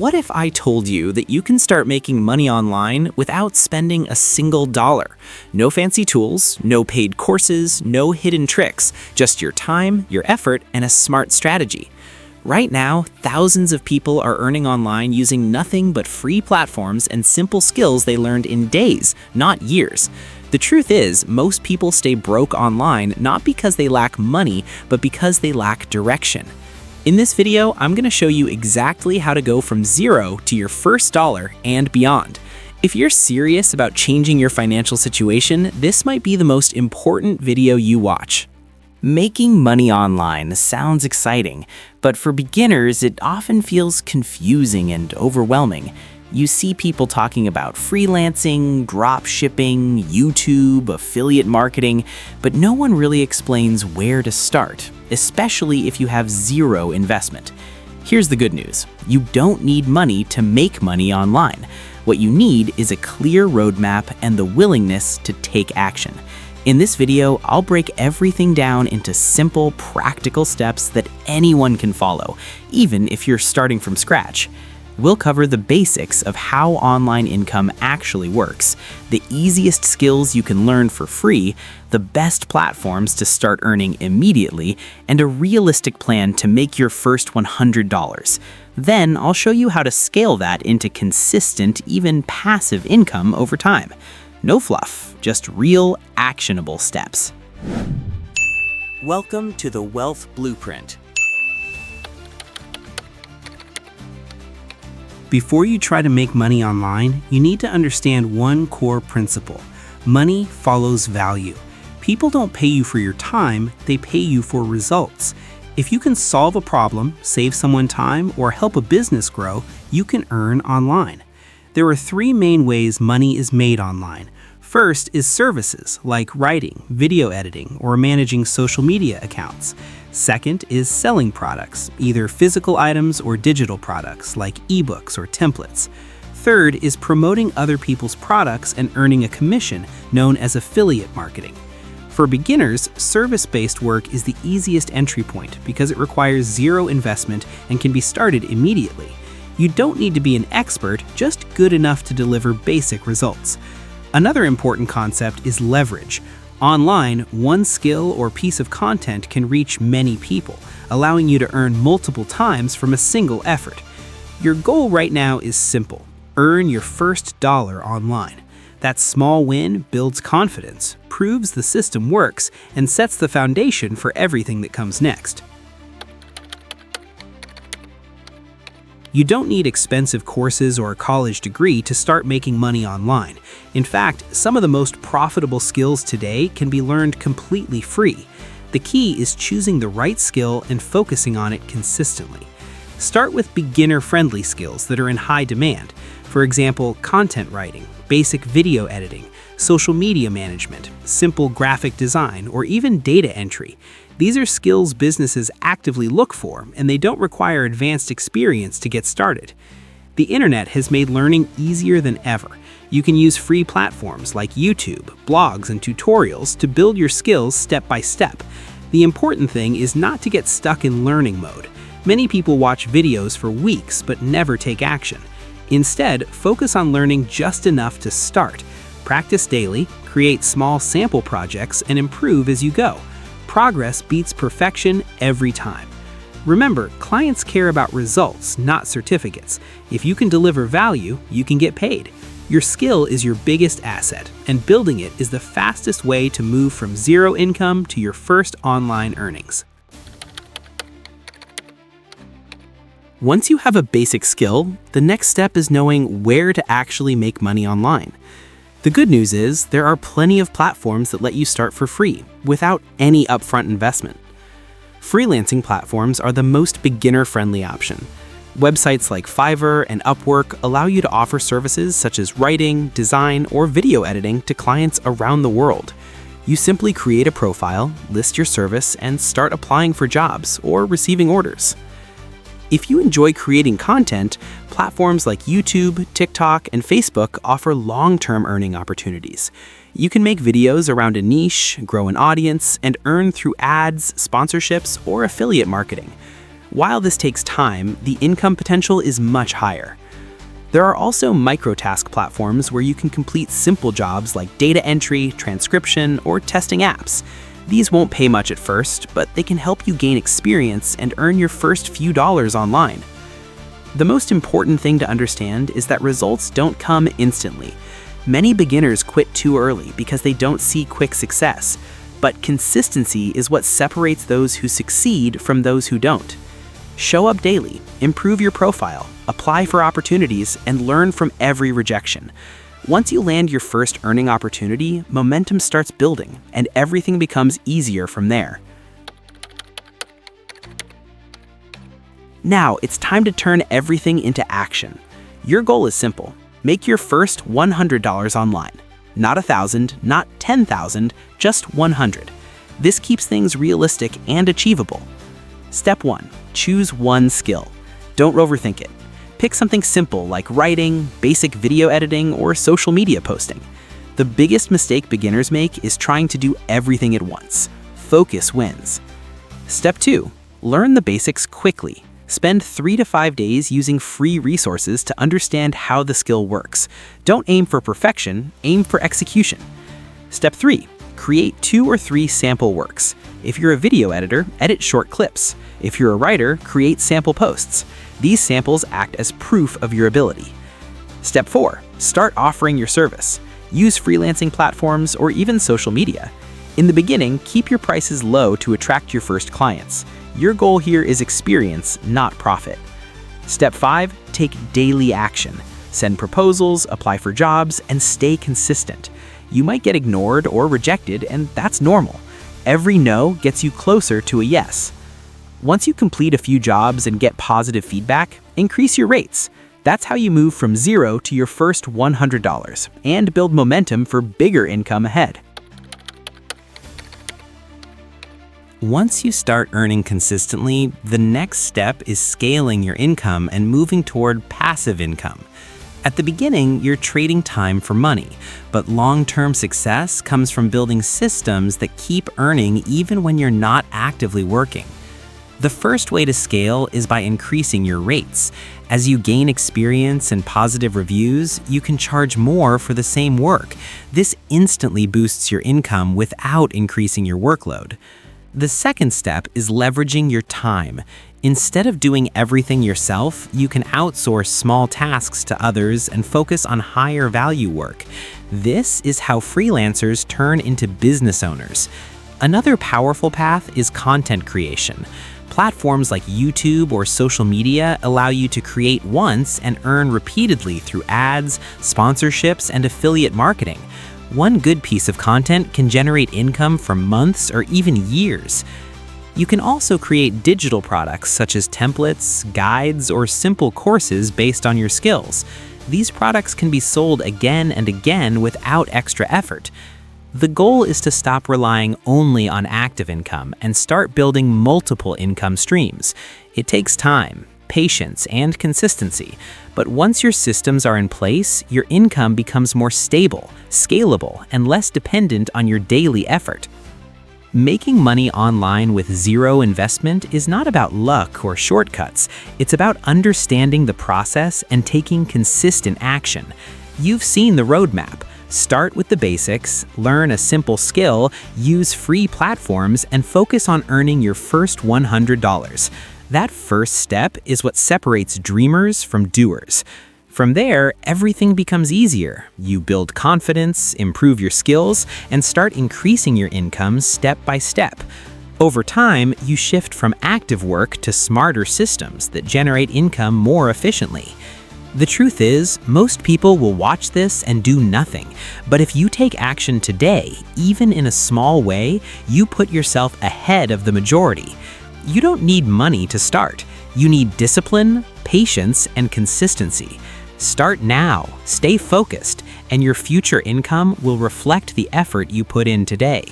What if I told you that you can start making money online without spending a single dollar? No fancy tools, no paid courses, no hidden tricks, just your time, your effort, and a smart strategy. Right now, thousands of people are earning online using nothing but free platforms and simple skills they learned in days, not years. The truth is, most people stay broke online not because they lack money, but because they lack direction. In this video, I'm going to show you exactly how to go from zero to your first dollar and beyond. If you're serious about changing your financial situation, this might be the most important video you watch. Making money online sounds exciting, but for beginners, it often feels confusing and overwhelming. You see people talking about freelancing, drop shipping, YouTube, affiliate marketing, but no one really explains where to start, especially if you have zero investment. Here's the good news. You don't need money to make money online. What you need is a clear roadmap and the willingness to take action. In this video, I'll break everything down into simple, practical steps that anyone can follow, even if you're starting from scratch. We'll cover the basics of how online income actually works, the easiest skills you can learn for free, the best platforms to start earning immediately, and a realistic plan to make your first $100. Then I'll show you how to scale that into consistent, even passive income over time. No fluff, just real, actionable steps. Welcome to the Wealth Blueprint. Before you try to make money online, you need to understand one core principle. Money follows value. People don't pay you for your time, they pay you for results. If you can solve a problem, save someone time, or help a business grow, you can earn online. There are three main ways money is made online. First is services like writing, video editing, or managing social media accounts. Second is selling products, either physical items or digital products like ebooks or templates. Third is promoting other people's products and earning a commission, known as affiliate marketing. For beginners, service-based work is the easiest entry point because it requires zero investment and can be started immediately. You don't need to be an expert, just good enough to deliver basic results. Another important concept is leverage. Online, one skill or piece of content can reach many people, allowing you to earn multiple times from a single effort. Your goal right now is simple: earn your first dollar online. That small win builds confidence, proves the system works, and sets the foundation for everything that comes next. You don't need expensive courses or a college degree to start making money online. In fact, some of the most profitable skills today can be learned completely free. The key is choosing the right skill and focusing on it consistently. Start with beginner-friendly skills that are in high demand. For example, content writing, basic video editing, social media management, simple graphic design, or even data entry. These are skills businesses actively look for, and they don't require advanced experience to get started. The internet has made learning easier than ever. You can use free platforms like YouTube, blogs, and tutorials to build your skills step by step. The important thing is not to get stuck in learning mode. Many people watch videos for weeks but never take action. Instead, focus on learning just enough to start. Practice daily, create small sample projects, and improve as you go. Progress beats perfection every time. Remember, clients care about results, not certificates. If you can deliver value, you can get paid. Your skill is your biggest asset, and building it is the fastest way to move from zero income to your first online earnings. Once you have a basic skill, the next step is knowing where to actually make money online. The good news is there are plenty of platforms that let you start for free, without any upfront investment. Freelancing platforms are the most beginner-friendly option. Websites like Fiverr and Upwork allow you to offer services such as writing, design, or video editing to clients around the world. You simply create a profile, list your service, and start applying for jobs or receiving orders. If you enjoy creating content, platforms like YouTube, TikTok, and Facebook offer long-term earning opportunities. You can make videos around a niche, grow an audience, and earn through ads, sponsorships, or affiliate marketing. While this takes time, the income potential is much higher. There are also microtask platforms where you can complete simple jobs like data entry, transcription, or testing apps. These won't pay much at first, but they can help you gain experience and earn your first few dollars online. The most important thing to understand is that results don't come instantly. Many beginners quit too early because they don't see quick success, but consistency is what separates those who succeed from those who don't. Show up daily, improve your profile, apply for opportunities, and learn from every rejection. Once you land your first earning opportunity, momentum starts building, and everything becomes easier from there. Now, it's time to turn everything into action. Your goal is simple. Make your first $100 online. Not 1,000, not 10,000, just 100. This keeps things realistic and achievable. Step 1. Choose one skill. Don't overthink it. Pick something simple like writing, basic video editing, or social media posting. The biggest mistake beginners make is trying to do everything at once. Focus wins. Step 2. Learn the basics quickly. Spend 3 to 5 days using free resources to understand how the skill works. Don't aim for perfection, aim for execution. Step 3. Create 2 or 3 sample works. If you're a video editor, edit short clips. If you're a writer, create sample posts. These samples act as proof of your ability. Step 4. Start offering your service. Use freelancing platforms or even social media. In the beginning, keep your prices low to attract your first clients. Your goal here is experience, not profit. Step 5. Take daily action. Send proposals, apply for jobs, and stay consistent. You might get ignored or rejected, and that's normal. Every no gets you closer to a yes. Once you complete a few jobs and get positive feedback, increase your rates. That's how you move from zero to your first $100 and build momentum for bigger income ahead. Once you start earning consistently, the next step is scaling your income and moving toward passive income. At the beginning, you're trading time for money, but long-term success comes from building systems that keep earning even when you're not actively working. The first way to scale is by increasing your rates. As you gain experience and positive reviews, you can charge more for the same work. This instantly boosts your income without increasing your workload. The second step is leveraging your time. Instead of doing everything yourself, you can outsource small tasks to others and focus on higher value work. This is how freelancers turn into business owners. Another powerful path is content creation. Platforms like YouTube or social media allow you to create once and earn repeatedly through ads, sponsorships, and affiliate marketing. One good piece of content can generate income for months or even years. You can also create digital products such as templates, guides, or simple courses based on your skills. These products can be sold again and again without extra effort. The goal is to stop relying only on active income and start building multiple income streams. It takes time, patience, and consistency. But once your systems are in place, your income becomes more stable, scalable, and less dependent on your daily effort. Making money online with zero investment is not about luck or shortcuts. It's about understanding the process and taking consistent action. You've seen the roadmap. Start with the basics, learn a simple skill, use free platforms, and focus on earning your first $100. That first step is what separates dreamers from doers. From there, everything becomes easier. You build confidence, improve your skills, and start increasing your income step by step. Over time, you shift from active work to smarter systems that generate income more efficiently. The truth is, most people will watch this and do nothing. But if you take action today, even in a small way, you put yourself ahead of the majority. You don't need money to start. You need discipline, patience, and consistency. Start now, stay focused, and your future income will reflect the effort you put in today.